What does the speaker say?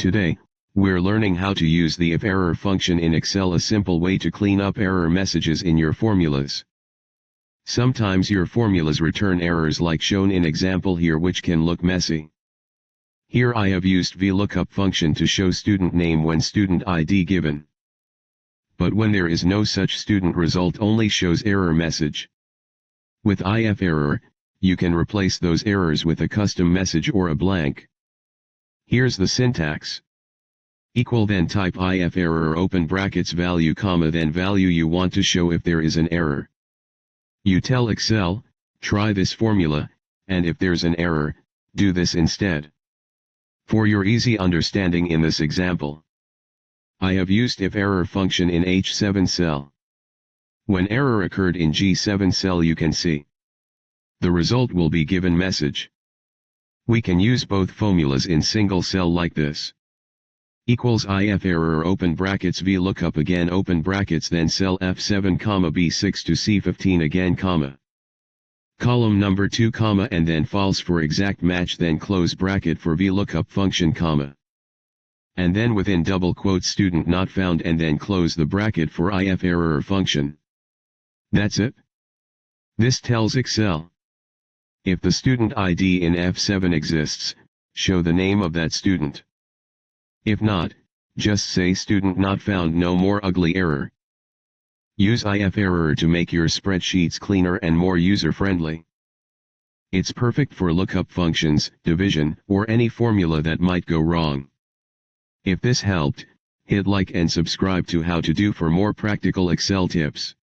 Today, we're learning how to use the iferror function in Excel, a simple way to clean up error messages in your formulas. Sometimes your formulas return errors like shown in example here, which can look messy. Here I have used VLOOKUP function to show student name when student ID given. But when there is no such student, result only shows error message. With iferror, you can replace those errors with a custom message or a blank. Here's the syntax. Equal, then type iferror open brackets value comma then value you want to show if there is an error. You tell Excel, try this formula, and if there's an error, do this instead. For your easy understanding in this example, I have used iferror function in H7 cell. When error occurred in G7 cell, you can see the result will be given message. We can use both formulas in single cell like this. Equals iferror open brackets VLOOKUP again open brackets then cell F7 comma B6 to C15 again comma. Column number 2 comma and then false for exact match then close bracket for VLOOKUP function comma. And then within double quote student not found and then close the bracket for iferror function. That's it. This tells Excel, if the student ID in F7 exists, show the name of that student. If not, just say student not found, no more ugly error. Use iferror to make your spreadsheets cleaner and more user-friendly. It's perfect for lookup functions, division, or any formula that might go wrong. If this helped, hit like and subscribe to How to Do for more practical Excel tips.